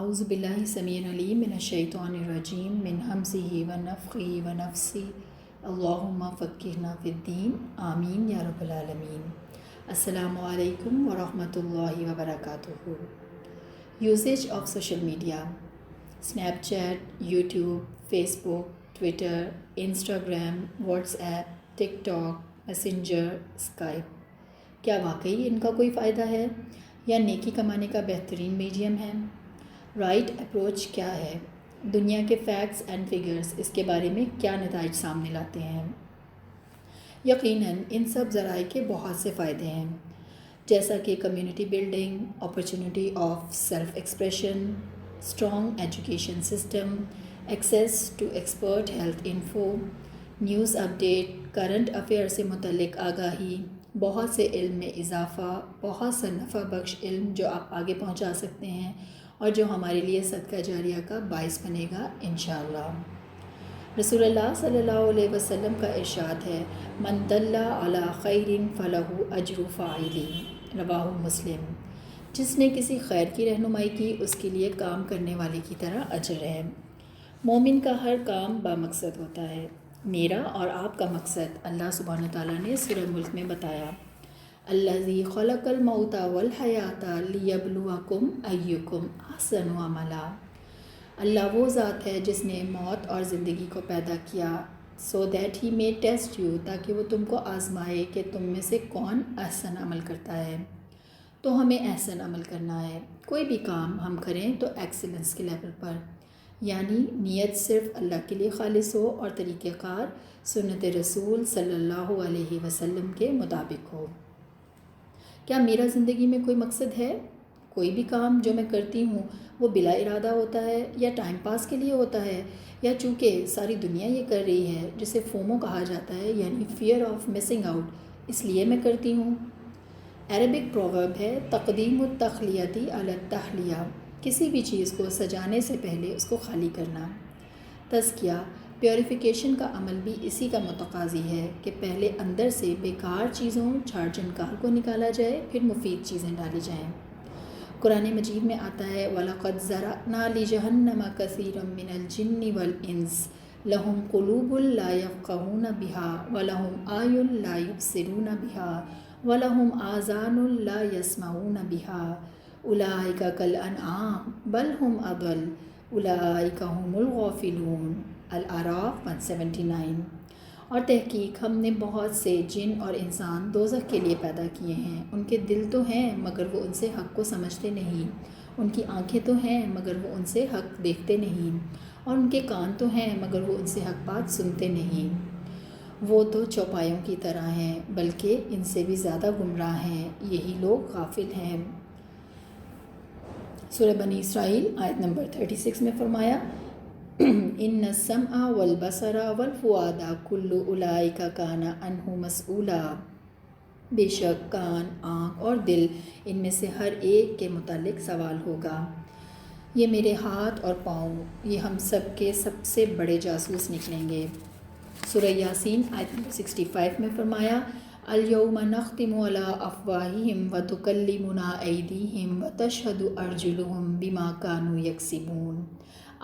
اعوذ باللہ سمیع العلیم من الشیطان الرجیم من ہمزہ ونفخہ ونفثہ اللہم فقہنا فی الدین آمین یا رب العالمین۔ السلام علیکم ورحمۃ اللہ وبرکاتہ۔ Usage of social media, Snapchat, YouTube, Facebook, Twitter, Instagram, WhatsApp, TikTok, Messenger, Skype, کیا واقعی ان کا کوئی فائدہ ہے یا نیکی کمانے کا بہترین میڈیم ہے؟ رائٹ اپروچ کیا ہے؟ دنیا کے فیکٹس اینڈ فگرز اس کے بارے میں کیا نتائج سامنے لاتے ہیں؟ یقیناً ان سب ذرائع کے بہت سے فائدے ہیں، جیسا کہ community building, opportunity of self expression, strong education system, access to expert health info, news update, current affair سے متعلق آگاہی، بہت سے علم میں اضافہ، بہت سا نفع بخش علم جو آپ آگے پہنچا سکتے ہیں اور جو ہمارے لیے صدقہ جاریہ کا باعث بنے گا انشاءاللہ۔ رسول اللہ صلی اللہ علیہ وسلم کا ارشاد ہے، من دل علی خیر فلہ اجر فاعلہ، رواہ مسلم۔ جس نے کسی خیر کی رہنمائی کی اس کے لیے کام کرنے والے کی طرح اجر ہے۔ مومن کا ہر کام بامقصد ہوتا ہے۔ میرا اور آپ کا مقصد اللہ سبحانہ تعالیٰ نے سورہ ملک میں بتایا، الذی خلق الموت والحیات لیبلوکم ایکم احسن عملا۔ اللہ وہ ذات ہے جس نے موت اور زندگی کو پیدا کیا، so that he may test you, تاکہ وہ تم کو آزمائے کہ تم میں سے کون احسن عمل کرتا ہے۔ تو ہمیں احسن عمل کرنا ہے۔ کوئی بھی کام ہم کریں تو ایکسلنس کے لیول پر، یعنی نیت صرف اللہ کے لیے خالص ہو اور طریقہ کار سنت رسول صلی اللہ علیہ وسلم کے مطابق ہو۔ کیا میرا زندگی میں کوئی مقصد ہے؟ کوئی بھی کام جو میں کرتی ہوں وہ بلا ارادہ ہوتا ہے یا ٹائم پاس کے لیے ہوتا ہے، یا چونکہ ساری دنیا یہ کر رہی ہے جسے فومو کہا جاتا ہے، یعنی فیئر آف مسنگ آؤٹ، اس لیے میں کرتی ہوں؟ عربک پروورب ہے، تقدیم التخلیتی علی التحلیہ، کسی بھی چیز کو سجانے سے پہلے اس کو خالی کرنا۔ تزکیہ، پیوریفیکیشن کا عمل بھی اسی کا متقاضی ہے کہ پہلے اندر سے بیکار چیزوں جھاڑ جھنکار کو نکالا جائے، پھر مفید چیزیں ڈالی جائیں۔ قرآن مجید میں آتا ہے، وَلَقَدْ ذَرَأْنَا لِجَهَنَّمَ كَثِيرًا مِّنَ الْجِنِّ وَالْإِنسِ لَهُمْ قُلُوبٌ لَّا يَفْقَهُونَ بِهَا وَلَهُمْ أَعْيُنٌ لَّا يُبْصِرُونَ بِهَا وَلَهُمْ آذَانٌ لَّا يَسْمَعُونَ بِهَا أُولَٰئِكَ كَالْأَنْعَامِ بَلْ هُمْ أَضَلُّ أُولَٰئِكَ هُمُ الْغَافِلُونَ۔ الاعراف 179۔ اور تحقیق ہم نے بہت سے جن اور انسان دوزخ کے لیے پیدا کیے ہیں، ان کے دل تو ہیں مگر وہ ان سے حق کو سمجھتے نہیں، ان کی آنکھیں تو ہیں مگر وہ ان سے حق دیکھتے نہیں، اور ان کے کان تو ہیں مگر وہ ان سے حق بات سنتے نہیں۔ وہ تو چوپایوں کی طرح ہیں بلکہ ان سے بھی زیادہ گمراہ ہیں، یہی لوگ غافل ہیں۔ سورہ بنی اسرائیل آیت نمبر 36 میں فرمایا، ان السمع والبصر والفؤاد کل اولئک کان عنہ مسئولا، بے شک کان، آنکھ اور دل ان میں سے ہر ایک کے متعلق سوال ہوگا۔ یہ میرے ہاتھ اور پاؤں، یہ ہم سب کے سب سے بڑے جاسوس نکلیں گے۔ سورہ یاسین آیت نمبر 65 میں فرمایا، الیوم نختم علی افواہہم وتکلمنا ایدیہم وتشہد ارجلہم بما کانوا یکسبون۔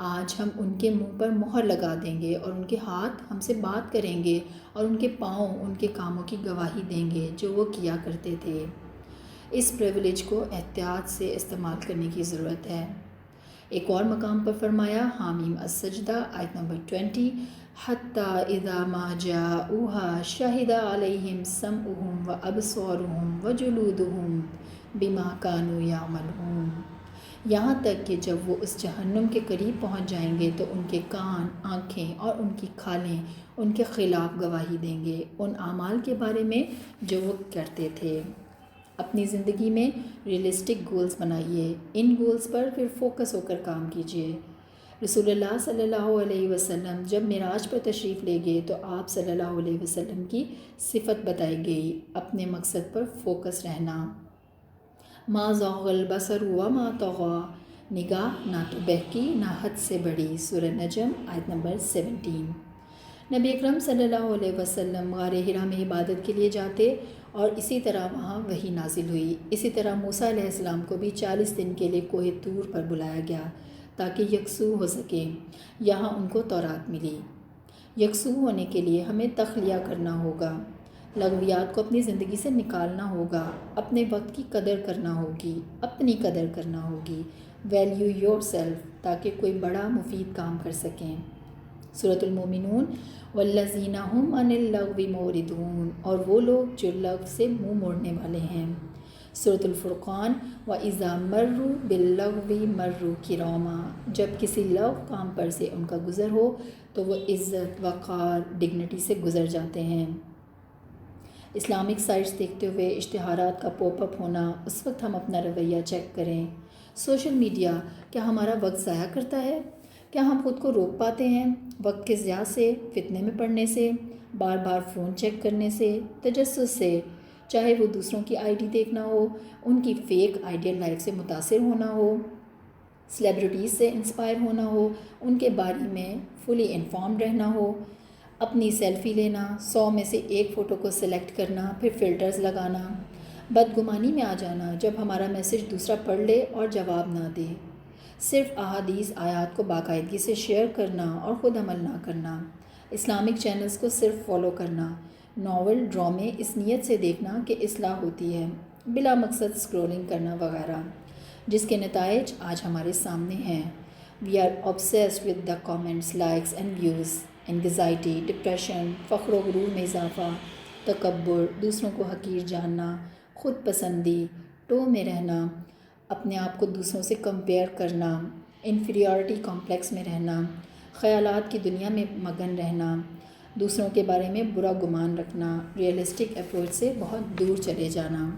آج ہم ان کے منہ پر مہر لگا دیں گے اور ان کے ہاتھ ہم سے بات کریں گے اور ان کے پاؤں ان کے کاموں کی گواہی دیں گے جو وہ کیا کرتے تھے۔ اس پریویلیج کو احتیاط سے استعمال کرنے کی ضرورت ہے۔ ایک اور مقام پر فرمایا، حامیم السجدہ آیت نمبر 20، حتیٰ اذا ما جاؤوہا شہد علیہم سمعہم وابصارہم وجلودہم بما کانوا یعملون۔ یہاں تک کہ جب وہ اس جہنم کے قریب پہنچ جائیں گے تو ان کے کان، آنکھیں اور ان کی کھالیں ان کے خلاف گواہی دیں گے ان اعمال کے بارے میں جو وہ کرتے تھے۔ اپنی زندگی میں ریئلسٹک گولز بنائیے، ان گولز پر پھر فوکس ہو کر کام کیجیے۔ رسول اللہ صلی اللہ علیہ وسلم جب معراج پر تشریف لے گئے تو آپ صلی اللہ علیہ وسلم کی صفت بتائی گئی، اپنے مقصد پر فوکس رہنا۔ ما زاغ البصر وما طغی، نگاہ نہ تو بہکی نہ حد سے بڑی۔ سورہ نجم آیت نمبر 17۔ نبی اکرم صلی اللہ علیہ وسلم غار حرا میں عبادت کے لیے جاتے اور اسی طرح وہاں وحی نازل ہوئی۔ اسی طرح موسیٰ علیہ السلام کو بھی 40 دن کے لیے کوہ طور پر بلایا گیا تاکہ یکسو ہو سکے۔ یہاں ان کو تورات ملی۔ یکسو ہونے کے لیے ہمیں تخلیہ کرنا ہوگا، لغویات کو اپنی زندگی سے نکالنا ہوگا، اپنے وقت کی قدر کرنا ہوگی، اپنی قدر کرنا ہوگی، ویلیو یور سیلف، تاکہ کوئی بڑا مفید کام کر سکیں۔ سورۃ المومنون، والذین هم عن اللغو معرضون، اور وہ لوگ جو لغو سے منہ موڑنے والے ہیں۔ سورۃ الفرقان، وَإِذَا مَرُّوا بِاللَّغْوِ مَرُّوا كِرَامًا، جب کسی لغو کام پر سے ان کا گزر ہو تو وہ عزت، وقار، ڈگنیٹی سے گزر جاتے ہیں۔ اسلامک سائٹس دیکھتے ہوئے اشتہارات کا پاپ اپ ہونا، اس وقت ہم اپنا رویہ چیک کریں۔ سوشل میڈیا کیا ہمارا وقت ضائع کرتا ہے؟ کیا ہم خود کو روک پاتے ہیں؟ وقت کے ضیاع سے، فتنے میں پڑنے سے، بار بار فون چیک کرنے سے، تجسس سے، چاہے وہ دوسروں کی آئی ڈی دیکھنا ہو، ان کی فیک آئیڈیل لائف سے متاثر ہونا ہو، سلیبریٹیز سے انسپائر ہونا ہو، ان کے بارے میں فلی انفارمڈ رہنا ہو، اپنی سیلفی لینا، 100 میں سے ایک فوٹو کو سلیکٹ کرنا، پھر فلٹرز لگانا، بدگمانی میں آ جانا جب ہمارا میسج دوسرا پڑھ لے اور جواب نہ دے، صرف احادیث آیات کو باقاعدگی سے شیئر کرنا اور خود عمل نہ کرنا، اسلامک چینلز کو صرف فالو کرنا، ناول ڈرامے اس نیت سے دیکھنا کہ اصلاح ہوتی ہے، بلا مقصد اسکرولنگ کرنا وغیرہ، جس کے نتائج آج ہمارے سامنے ہیں۔ We are obsessed with the comments, likes and views، anxiety, depression, فخر و غرور میں اضافہ، تکبر، دوسروں کو حقیر جاننا، خود پسندی، ٹو میں رہنا، اپنے آپ کو دوسروں سے کمپیئر کرنا، انفیریورٹی کمپلیکس میں رہنا، خیالات کی دنیا میں مگن رہنا، دوسروں کے بارے میں برا گمان رکھنا، ریئلسٹک اپروچ سے بہت دور چلے جانا۔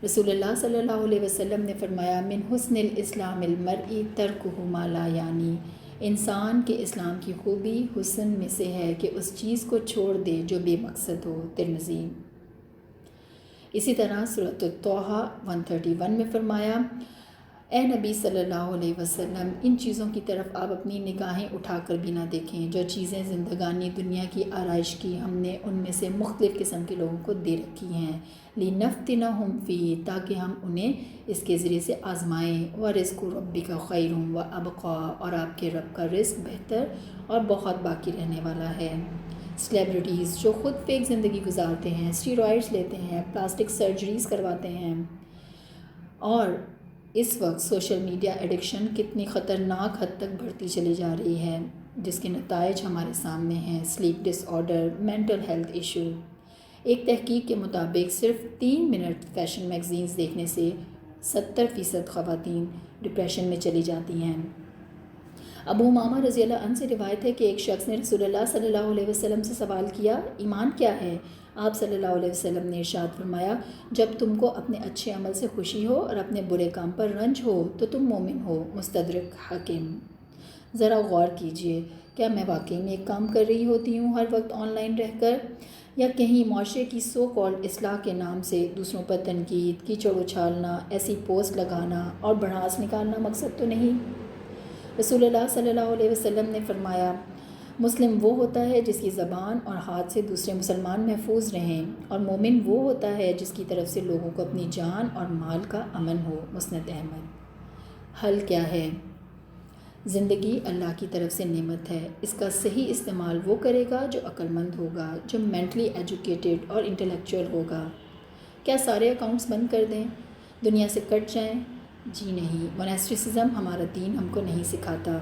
رسول اللہ صلی اللہ علیہ وسلم نے فرمایا، من حسن الاسلام المرء ترکہ ما لا یعنی، انسان کے اسلام کی خوبی حسن میں سے ہے کہ اس چیز کو چھوڑ دے جو بے مقصد ہو۔ ترمذی۔ اسی طرح سورۃ طٰہٰ 131 میں فرمایا، اے نبی صلی اللہ علیہ وسلم، ان چیزوں کی طرف آپ اپنی نگاہیں اٹھا کر بھی نہ دیکھیں جو چیزیں زندگانی دنیا کی آرائش کی ہم نے ان میں سے مختلف قسم کے لوگوں کو دے رکھی ہیں، لِنَفْتِنَهُمْ فِيهِ، تاکہ ہم انہیں اس کے ذریعے سے آزمائیں، وَرِزْقُ رَبِّكَ خَيْرٌ وَأَبْقَىٰ، اور آپ کے رب کا رزق بہتر اور بہت باقی رہنے والا ہے۔ سلیبریٹیز جو خود فیک زندگی گزارتے ہیں، اسٹیرائڈز لیتے ہیں، پلاسٹک سرجریز کرواتے ہیں، اور اس وقت سوشل میڈیا ایڈکشن کتنی خطرناک حد تک بڑھتی چلی جا رہی ہے، جس کے نتائج ہمارے سامنے ہیں، سلیپ ڈس آرڈر، مینٹل ہیلتھ ایشو۔ ایک تحقیق کے مطابق صرف 3 منٹ فیشن میگزینز دیکھنے سے 70% خواتین ڈپریشن میں چلی جاتی ہیں۔ ابو امامہ رضی اللہ عنہ سے روایت ہے کہ ایک شخص نے رسول اللہ صلی اللہ علیہ وسلم سے سوال کیا، ایمان کیا ہے؟ آپ صلی اللہ علیہ وسلم نے ارشاد فرمایا، جب تم کو اپنے اچھے عمل سے خوشی ہو اور اپنے برے کام پر رنج ہو تو تم مومن ہو۔ مستدرک حاکم۔ ذرا غور کیجئے، کیا میں واقعی میں ایک کام کر رہی ہوتی ہوں ہر وقت آن لائن رہ کر، یا کہیں معاشرے کی سو کالڈ اصلاح کے نام سے دوسروں پر تنقید، کیچڑ اچھالنا، ایسی پوسٹ لگانا اور بھڑاس نکالنا مقصد تو نہیں؟ رسول اللہ صلی اللہ علیہ وسلم نے فرمایا، مسلم وہ ہوتا ہے جس کی زبان اور ہاتھ سے دوسرے مسلمان محفوظ رہیں، اور مومن وہ ہوتا ہے جس کی طرف سے لوگوں کو اپنی جان اور مال کا امن ہو۔ مسند احمد۔ حل کیا ہے؟ زندگی اللہ کی طرف سے نعمت ہے، اس کا صحیح استعمال وہ کرے گا جو عقل مند ہوگا، جو مینٹلی ایجوکیٹڈ اور انٹلیکچوئل ہوگا۔ کیا سارے اکاؤنٹس بند کر دیں، دنیا سے کٹ جائیں؟ جی نہیں، موناسٹیسزم ہمارا دین ہم کو نہیں سکھاتا۔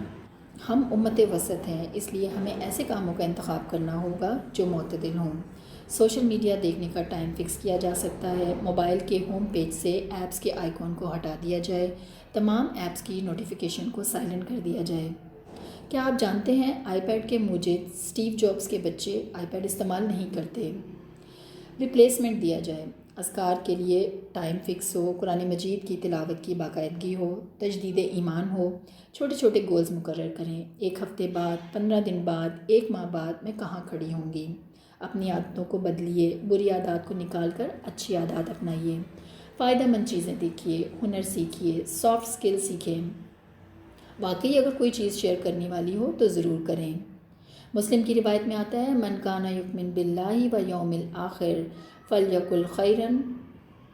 ہم امت وسط ہیں، اس لیے ہمیں ایسے کاموں کا انتخاب کرنا ہوگا جو معتدل ہوں۔ سوشل میڈیا دیکھنے کا ٹائم فکس کیا جا سکتا ہے، موبائل کے ہوم پیج سے ایپس کے آئیکن کو ہٹا دیا جائے، تمام ایپس کی نوٹیفیکیشن کو سائلنٹ کر دیا جائے۔ کیا آپ جانتے ہیں آئی پیڈ کے موجد اسٹیو جابس کے بچے آئی پیڈ استعمال نہیں کرتے؟ ریپلیسمنٹ دیا جائے، اذکار کے لیے ٹائم فکس ہو، قرآن مجید کی تلاوت کی باقاعدگی ہو، تجدید ایمان ہو، چھوٹے چھوٹے گولز مقرر کریں، 1 ہفتے بعد، 15 دن بعد، 1 ماہ بعد میں کہاں کھڑی ہوں گی۔ اپنی عادتوں کو بدلیے، بری عادات کو نکال کر اچھی عادات اپنائیے، فائدہ مند چیزیں دیکھیے، ہنر سیکھیے، سافٹ اسکل سیکھیں۔ واقعی اگر کوئی چیز شیئر کرنے والی ہو تو ضرور کریں۔ مسلم کی روایت میں آتا ہے، من کان یؤمن باللہ والیوم الآخر فلیقل خیرن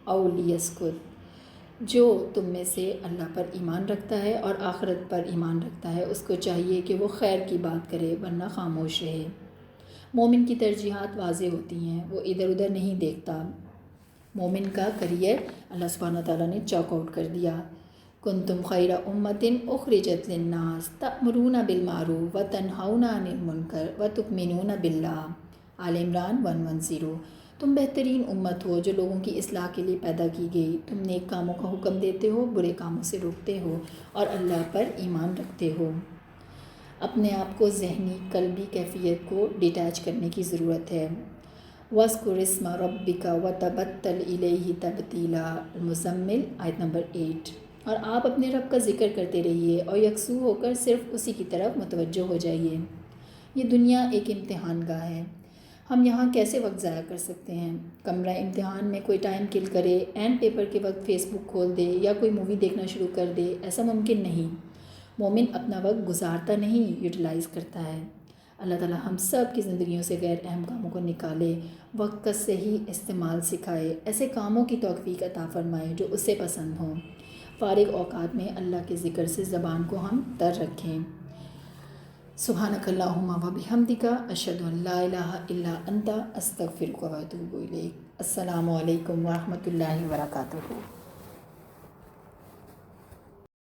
او لیسکت، جو تم میں سے اللہ پر ایمان رکھتا ہے اور آخرت پر ایمان رکھتا ہے اس کو چاہیے کہ وہ خیر کی بات کرے ورنہ خاموش رہے۔ مومن کی ترجیحات واضح ہوتی ہیں، وہ ادھر ادھر نہیں دیکھتا۔ مومن کا کریئر اللہ سبحانہ تعالیٰ نے چاک آؤٹ کر دیا۔ کنتم خیر امۃ اخرجت للناس تأمرون بالمعروف وتنہون عن المنکر وتؤمنون باللہ، آل عمران 110۔ تم بہترین امت ہو جو لوگوں کی اصلاح کے لیے پیدا کی گئی، تم نیک کاموں کا حکم دیتے ہو، برے کاموں سے روکتے ہو اور اللہ پر ایمان رکھتے ہو۔ اپنے آپ کو ذہنی قلبی کیفیت کو ڈیٹیچ کرنے کی ضرورت ہے۔ وَاذْكُرِ اسْمَ رَبِّكَ وَتَبَتَّلْ إِلَيْهِ تَبْتِيلًا، المزمل آیت نمبر 8۔ اور آپ اپنے رب کا ذکر کرتے رہیے اور یکسو ہو کر صرف اسی کی طرف متوجہ ہو جائیے۔ یہ دنیا ایک امتحان گاہ ہے، ہم یہاں کیسے وقت ضائع کر سکتے ہیں؟ کمرہ امتحان میں کوئی ٹائم کل کرے، اینڈ پیپر کے وقت فیس بک کھول دے یا کوئی مووی دیکھنا شروع کر دے، ایسا ممکن نہیں۔ مومن اپنا وقت گزارتا نہیں، یوٹیلائز کرتا ہے۔ اللہ تعالیٰ ہم سب کی زندگیوں سے غیر اہم کاموں کو نکالے، وقت کا صحیح استعمال سکھائے، ایسے کاموں کی توفیق عطا فرمائے جو اسے پسند ہوں۔ فارغ اوقات میں اللہ کے ذکر سے زبان کو ہم تر رکھیں۔ سبحانک اللہم و بحمدک، اشہد ان لا الہ الا انت، استغفرک و اتوب الیک۔ السلام علیکم ورحمۃ اللہ وبرکاتہ۔